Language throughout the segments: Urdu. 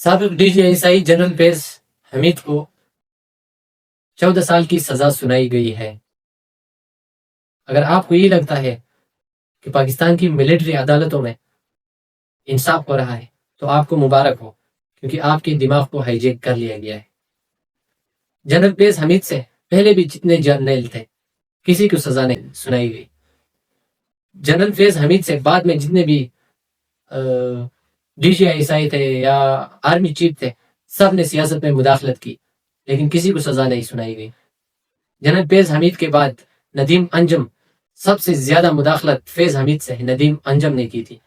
سابق D G I S I general Faiz Hameed کو 14 سال کی سزا سنائی گئی ہے۔ اگر آپ کو یہ لگتا ہے کہ پاکستان کی ملٹری عدالتوں میں انصاف ہو رہا ہے تو آپ کو مبارک ہو، کیونکہ آپ کے دماغ کو ہائی جیک کر لیا گیا ہے۔ جنرل فیض حمید سے پہلے بھی جتنے جرنیل تھے کسی کو سزا نہیں سنائی گئی۔ جنرل فیض حمید سے بعد میں جتنے بھی ڈی جی آئی ایس آئی تھے یا آرمی چیف تھے، سب نے سیاست میں مداخلت کی، لیکن کسی کو سزا نہیں سنائی گئی۔ جنرل فیض حمید کے بعد ندیم انجم، سب سے زیادہ مداخلت فیض حمید سے ندیم انجم نے کی تھی،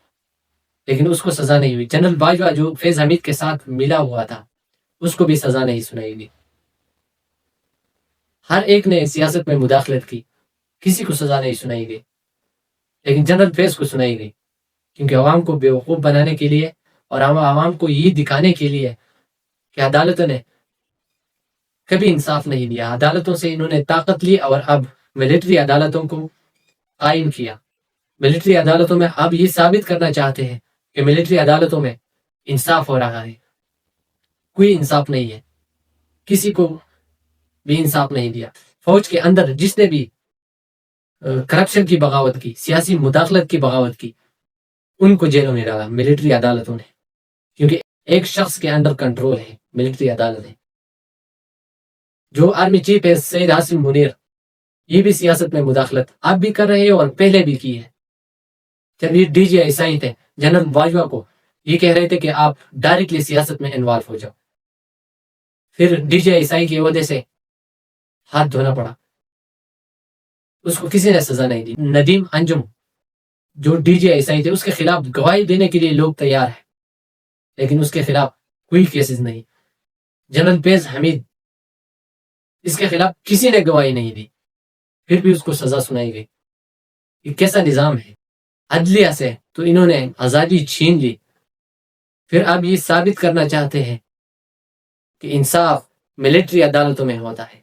لیکن اس کو سزا نہیں ہوئی۔ جنرل باجوہ جو فیض حمید کے ساتھ ملا ہوا تھا، اس کو بھی سزا نہیں سنائی گئی۔ ہر ایک نے سیاست میں مداخلت کی، کسی کو سزا نہیں سنائی گئی، لیکن جنرل فیض کو سنائی گئی، کیونکہ عوام کو بیوقوف بنانے کے لیے اور عوام کو یہ دکھانے کے لیے کہ عدالتوں نے کبھی انصاف نہیں دیا، عدالتوں سے انہوں نے طاقت لی اور اب ملٹری عدالتوں کو قائم کیا۔ ملٹری عدالتوں میں اب یہ ثابت کرنا چاہتے ہیں کہ ملٹری عدالتوں میں انصاف ہو رہا ہے۔ کوئی انصاف نہیں ہے، کسی کو بھی انصاف نہیں دیا۔ فوج کے اندر جس نے بھی کرپشن کی بغاوت کی، سیاسی مداخلت کی بغاوت کی، ان کو جیلوں میں ڈالا ملٹری عدالتوں نے، کیونکہ ایک شخص کے انڈر کنٹرول ہے ملٹری عدالتیں۔ جو آرمی چیف ہے سید عاصم منیر، یہ بھی سیاست میں مداخلت آپ بھی کر رہے ہیں اور پہلے بھی کی ہے۔ جب یہ ڈی جی آئی ایس آئی تھے، جنرل باجوہ کو یہ کہہ رہے تھے کہ آپ ڈائریکٹلی سیاست میں انوالو ہو جاؤ، پھر ڈی جی آئی ایس آئی کی وجہ سے ہاتھ دھونا پڑا، اس کو کسی نے سزا نہیں دی۔ ندیم انجم جو ڈی جی آئی ایس آئی تھے، اس کے خلاف گواہی دینے کے لیے لوگ تیار ہیں، لیکن اس کے خلاف کوئی کیسز نہیں۔ جنرل فیض حمید، اس کے خلاف کسی نے گواہی نہیں دی، پھر بھی اس کو سزا سنائی گئی۔ یہ کیسا نظام ہے؟ عدلیہ سے تو انہوں نے آزادی چھین لی، پھر اب یہ ثابت کرنا چاہتے ہیں کہ انصاف ملٹری عدالتوں میں ہوتا ہے۔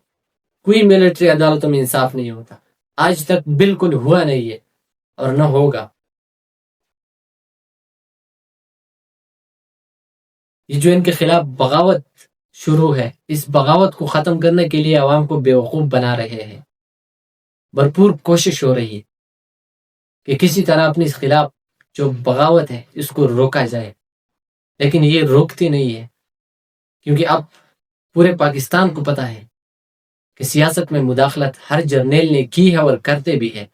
کوئی ملٹری عدالتوں میں انصاف نہیں ہوتا، آج تک بالکل ہوا نہیں ہے اور نہ ہوگا۔ یہ جو ان کے خلاف بغاوت شروع ہے، اس بغاوت کو ختم کرنے کے لیے عوام کو بیوقوف بنا رہے ہیں۔ بھرپور کوشش ہو رہی ہے کہ کسی طرح اپنے خلاف جو بغاوت ہے اس کو روکا جائے، لیکن یہ روکتی نہیں ہے، کیونکہ اب پورے پاکستان کو پتہ ہے کہ سیاست میں مداخلت ہر جرنیل نے کی ہے اور کرتے بھی ہے۔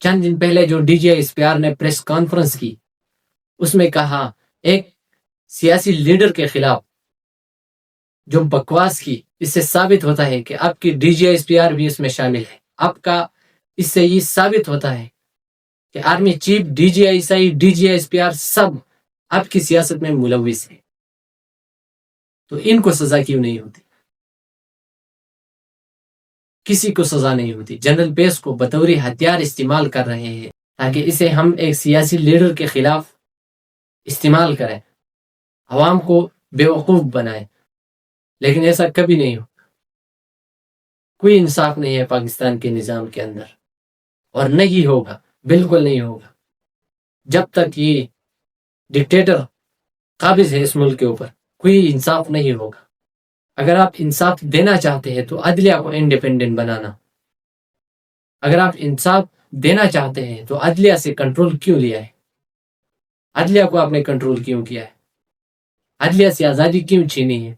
چند دن پہلے جو D G I S P R نے پریس کانفرنس کی، اس میں کہا ایک سیاسی لیڈر کے خلاف جو بکواس کی، اس سے ثابت ہوتا ہے کہ آپ کی D G I S P R بھی اس میں شامل ہے۔ آپ کا اس سے یہ ثابت ہوتا ہے کہ army chief, D G I S I, D G I S P R سب آپ کی سیاست میں ملوث ہیں، تو ان کو سزا کیوں نہیں ہوتی؟ کسی کو سزا نہیں ہوتی۔ جنرل فیض کو بطور ہتھیار استعمال کر رہے ہیں تاکہ اسے ہم ایک سیاسی لیڈر کے خلاف استعمال کریں، عوام کو بیوقوف بنائیں، لیکن ایسا کبھی نہیں ہو۔ کوئی انصاف نہیں ہے پاکستان کے نظام کے اندر، اور نہیں ہوگا، بالکل نہیں ہوگا جب تک یہ ڈکٹیٹر قابض ہے اس ملک کے اوپر۔ کوئی انصاف نہیں ہوگا۔ اگر آپ انصاف دینا چاہتے ہیں تو عدلیہ کو انڈیپینڈنٹ بنانا۔ اگر آپ انصاف دینا چاہتے ہیں تو عدلیہ سے کنٹرول کیوں لیا ہے؟ عدلیہ کو آپ نے کنٹرول کیوں کیا ہے؟ عدلیہ سے آزادی کیوں چھینی ہے؟